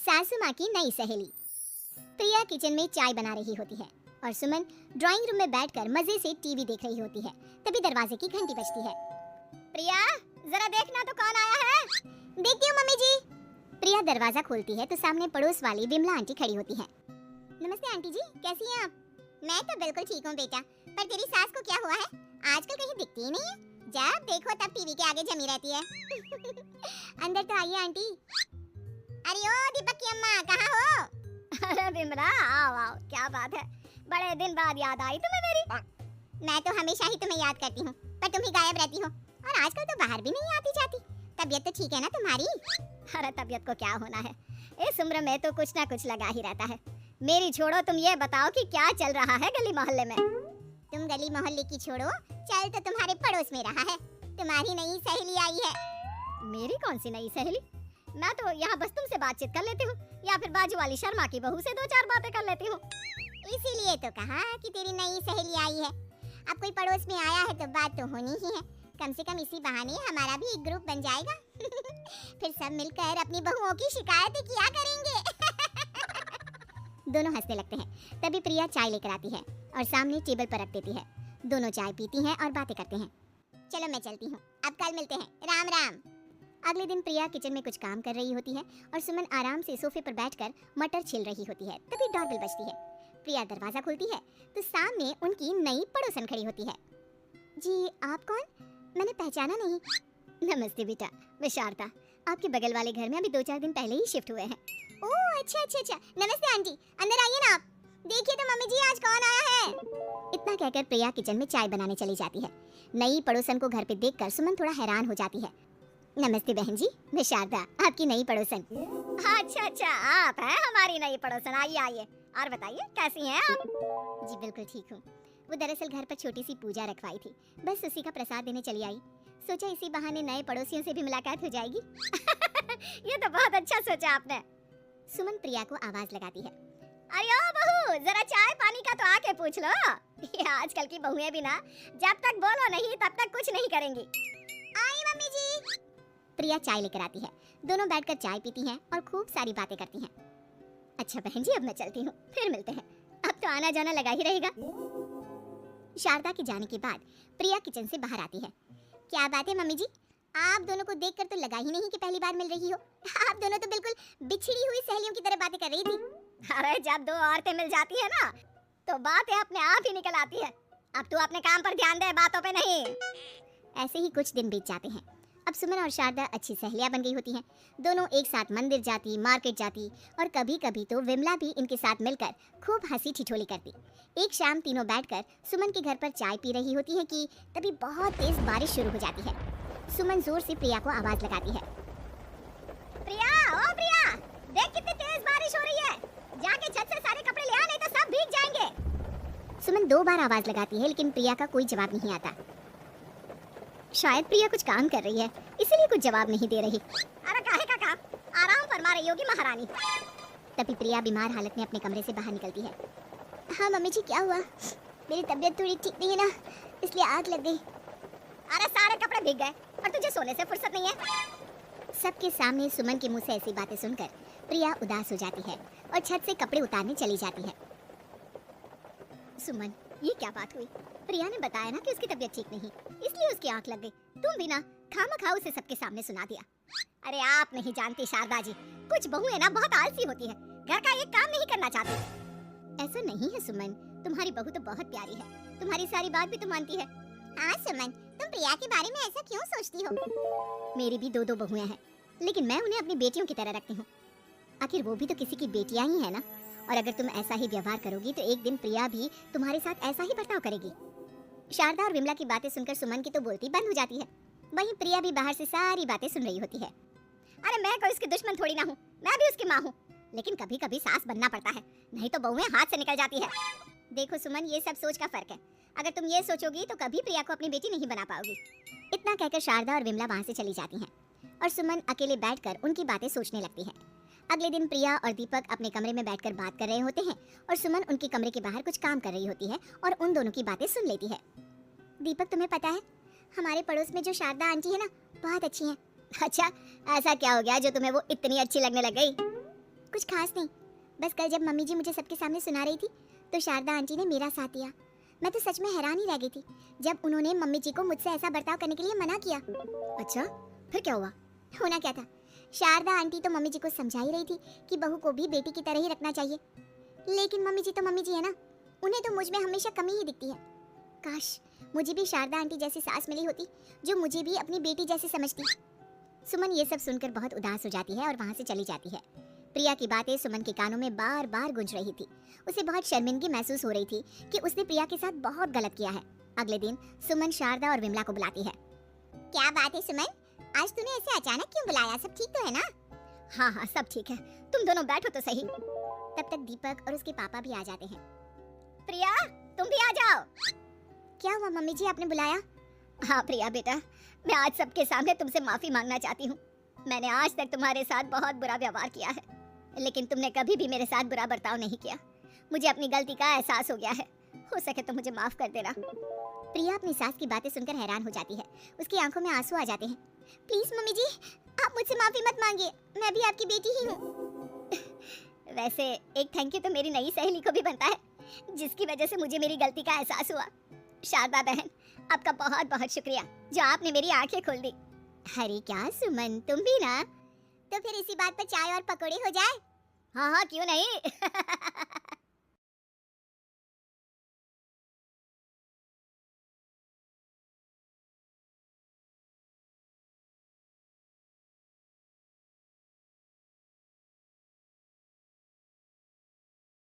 सासू माँ की नई सहेली। प्रिया किचन में चाय बना रही होती है और सुमन ड्राइंग रूम में बैठकर मजे से टीवी देख रही होती है। तभी दरवाजे की घंटी बजती है। प्रिया, जरा देखना तो कौन आया है। देखती हूँ मम्मी जी। प्रिया दरवाजा खोलती है तो सामने पड़ोस वाली विमला आंटी खड़ी होती है। नमस्ते आंटी जी, कैसी हैं आप? मैं तो बिल्कुल ठीक हूँ बेटा, पर तेरी सास को क्या हुआ है? आजकल कहीं दिखती ही नहीं है। जब देखो तब टीवी के आगे जमी रहती है। अंदर तो आइए आंटी। अरे ओ दीपक की अम्मा, कहाँ हो? अरे विमला, आओ आओ, क्या बात है, बड़े दिन बाद याद आई तुम्हें मेरी। मैं तो हमेशा ही तुम्हें याद करती हूँ, पर तुम ही गायब रहती हो और आजकल तो बाहर भी नहीं आती जाती। तबीयत तो ठीक है ना तुम्हारी? अरे तबीयत को क्या होना है, इस उम्र में तो कुछ ना कुछ लगा ही रहता है। मेरी छोड़ो, तुम ये बताओ कि क्या चल रहा है गली मोहल्ले में। तुम गली मोहल्ले की छोड़ो, चल तो तुम्हारे पड़ोस में रहा है। तुम्हारी नई सहेली आई है। मेरी कौन सी नई सहेली? मैं तो यहाँ बस तुमसे बातचीत कर लेती हूँ या फिर बाजू वाली शर्मा की बहू से दो चार बातें कर लेती हूँ। इसीलिए तो कहा कि तेरी नई सहेली आई है। अब कोई पड़ोस में आया है तो बात तो होनी ही है। कम से कम इसी बहाने हमारा भी एक ग्रुप बन जाएगा। फिर सब मिलकर अपनी बहुओं की शिकायतें किया करेंगे। दोनों हंसने लगते हैं। तभी प्रिया चाय लेकर आती है और सामने टेबल पर रख देती है। दोनों चाय पीती हैं और बातें करते हैं। चलो मैं चलती हूँ, अब कल मिलते हैं। राम राम। अगले दिन प्रिया किचन में कुछ काम कर रही होती है और सुमन आराम से सोफे पर बैठकर मटर छिल रही होती है। तभी डोरबेल बजती है। प्रिया दरवाजा खोलती है तो सामने उनकी नई पड़ोसन खड़ी होती है। जी आप कौन? मैंने पहचाना नहीं। नमस्ते बेटा, मैं शारदा, आपके बगल वाले घर में अभी 2-4 दिन पहले ही शिफ्ट हुए हैं। ओह अच्छा अच्छा अच्छा, नमस्ते आंटी, अंदर आइए ना आप। देखिए तो मम्मी जी आज कौन आया है। इतना कहकर प्रिया किचन में चाय बनाने चली जाती है। नई पड़ोसन को घर पे देखकर सुमन थोड़ा हैरान हो जाती है। नमस्ते बहन जी, मैं शारदा, आपकी नई पड़ोसन। अच्छा अच्छा, आप हैं हमारी नई पड़ोसन। आइए आइए, और बताइए कैसी हैं आप? जी बिल्कुल ठीक हूँ। वो दरअसल घर पर छोटी सी पूजा रखवाई थी, बस उसी का प्रसाद देने चली आई। सोचा इसी बहाने नए पड़ोसियों से भी मुलाकात हो जाएगी। ये तो बहुत अच्छा सोचा आपने। सुमन प्रिया को आवाज लगाती है। अरे ओ बहू, जरा चाय पानी का तो आके पूछ लो। ये आजकल की बहुएं भी ना, जब तक बोलो नहीं तब तक कुछ नहीं करेंगी। आई मम्मी जी। प्रिया चाय लेकर आती है। दोनों बैठकर चाय पीती हैं और खूब सारी बातें करती हैं। अच्छा बहन जी, अब मैं चलती हूँ, फिर मिलते हैं। अब तो आना जाना लगा ही रहेगा। शारदा के जाने के बाद प्रिया किचन से बाहर आती है। क्या बात है मम्मी जी, आप दोनों को देखकर तो लगा ही नहीं कि पहली बार मिल रही हो। आप दोनों तो बिल्कुल बिछड़ी हुई सहेलियों की तरह बातें कर रही थी। अरे जब दो औरतें मिल जाती है ना, तो बातें अपने आप ही निकल आती है। अब तू अपने काम पर ध्यान दे, बातों पे नहीं। ऐसे ही कुछ दिन बीत जाते हैं। अब सुमन और शारदा अच्छी सहेलियां बन गई होती हैं। दोनों एक साथ मंदिर जाती, मार्केट जाती और कभी कभी तो विमला भी इनके साथ मिलकर खूब हंसी ठिठोली करती। एक शाम तीनों बैठकर सुमन के घर पर चाय पी रही होती है कि तभी बहुत तेज बारिश शुरू हो जाती है। सुमन जोर से प्रिया को आवाज लगाती है। प्रिया, ओ प्रिया, देख कितनी तेज बारिश हो रही है। जाके छत से सारे कपड़े ले आ, नहीं तो सब भीग जाएंगे। सुमन 2 बार आवाज लगाती है लेकिन प्रिया का कोई जवाब नहीं आता। शायद प्रिया कुछ काम कर रही है, इसीलिए कुछ जवाब नहीं दे रही। अरे काहे का काम, आराम फरमा रही होगी महारानी। तभी प्रिया बीमार हालत में अपने कमरे से बाहर निकलती है। हाँ मम्मी जी, क्या हुआ? मेरी तबीयत थोड़ी ठीक नहीं है ना, इसलिए आग लग गई। अरे सारे कपड़े भीग गए और तुझे सोने से फुर्सत नहीं है। सबके सामने सुमन के मुंह से ऐसी बातें सुनकर प्रिया उदास हो जाती है और छत से कपड़े उतारने चली जाती है। सुमन, ये क्या बात हुई? प्रिया ने बताया ना कि उसकी तबीयत ठीक नहीं, इसलिए उसकी आंख लग गई। तुम भी ना खामखा उसे सबके सामने सुना दिया। अरे आप नहीं जानती शारदा जी, कुछ बहुएं ना बहुत आलसी होती है, घर का एक काम नहीं करना चाहती। ऐसा नहीं है सुमन, तुम्हारी बहू तो बहुत प्यारी है, तुम्हारी सारी बात भी तो मानती है। हाँ सुमन, तुम प्रिया के बारे में ऐसा क्यों सोचती हो? मेरी भी 2 बहुएं हैं, लेकिन मैं उन्हें अपनी बेटियों की तरह रखती हूँ। आखिर वो भी तो किसी की बेटियां ही है ना। और अगर तुम ऐसा ही व्यवहार करोगी तो एक दिन प्रिया भी तुम्हारे साथ ऐसा ही बर्ताव करेगी। शारदा और विमला की बातें सुनकर सुमन की तो बोलती बंद हो जाती है। वहीं प्रिया भी बाहर से सारी बातें सुन रही होती है। अरे मैं कोई उसकी दुश्मन थोड़ी ना हूँ, मैं भी उसकी माँ हूँ, लेकिन कभी कभी सास बनना पड़ता है, नहीं तो बहुएं हाथ से निकल जाती है। देखो सुमन, ये सब सोच का फर्क है। अगर तुम ये सोचोगी तो कभी प्रिया को अपनी बेटी नहीं बना पाओगी। इतना कहकर शारदा और विमला वहाँ से चली जाती हैं और सुमन अकेले बैठकर उनकी बातें सोचने लगती है। अगले दिन प्रिया और दीपक अपने कमरे में बैठकर बात कर रहे होते हैं और सुमन उनके कमरे के बाहर कुछ काम कर रही होती है और उन दोनों की बातें सुन लेती है। दीपक, तुम्हें पता है हमारे पड़ोस में जो शारदा आंटी है ना, बहुत अच्छी हैं। अच्छा, ऐसा क्या हो गया जो तुम्हें वो इतनी अच्छी लगने लग गई? कुछ खास नहीं, बस कल जब मम्मी जी मुझे सबके सामने सुना रही थी तो शारदा आंटी ने मेरा साथ दिया। मैं तो सच में हैरान ही रह गई थी जब उन्होंने मम्मी जी को मुझसे ऐसा बर्ताव करने के लिए मना किया। अच्छा, फिर क्या हुआ? होना क्या था, शारदा आंटी तो मम्मी जी को समझा ही रही थी कि बहू को भी बेटी की तरह ही रखना चाहिए, लेकिन मम्मी जी तो मम्मी जी है ना, उन्हें तो मुझ में हमेशा कमी ही दिखती है। काश मुझे भी शारदा आंटी जैसी सास मिली होती जो मुझे भी अपनी बेटी जैसी समझती। सुमन ये सब सुनकर बहुत उदास हो जाती है और वहाँ से चली जाती है। प्रिया की बातें सुमन के कानों में बार बार गूंज रही थी। उसे बहुत शर्मिंदगी महसूस हो रही थी कि उसने प्रिया के साथ बहुत गलत किया है। अगले दिन सुमन शारदा और विमला को बुलाती है। क्या बात है सुमन, आज तूने ऐसे अचानक क्यों बुलाया? सब ठीक तो है ना? हाँ हाँ, सब ठीक है, तुम दोनों बैठो तो सही। तब तक दीपक और उसके पापा भी आ जाते हैं। प्रिया, तुम भी आ जाओ। क्या हुआ मम्मी जी, आपने बुलाया? हाँ प्रिया बेटा, मैं आज सबके सामने तुमसे माफी मांगना चाहती हूँ। मैंने आज तक तुम्हारे साथ बहुत बुरा व्यवहार किया है, लेकिन तुमने कभी भी मेरे साथ बुरा बर्ताव नहीं किया। मुझे अपनी गलती का एहसास हो गया है, हो सके तो मुझे माफ कर देना। प्रिया अपनी सास की बातें सुनकर हैरान हो जाती है। उसकी आंखों में आंसू आ जाते हैं। प्लीज मम्मी जी, आप मुझसे माफी मत मांगिए, मैं भी आपकी बेटी ही हूँ। वैसे एक थैंक यू तो मेरी नई सहेली को भी बनता है, जिसकी वजह से मुझे मेरी गलती का एहसास हुआ। शारदा बहन, आपका बहुत बहुत शुक्रिया जो आपने मेरी आंखें खोल दी। अरे क्या सुमन, तुम भी ना? तो फिर इसी बात पर चाय और पकौड़े हो जाए? हाँ हाँ, क्यों नहीं।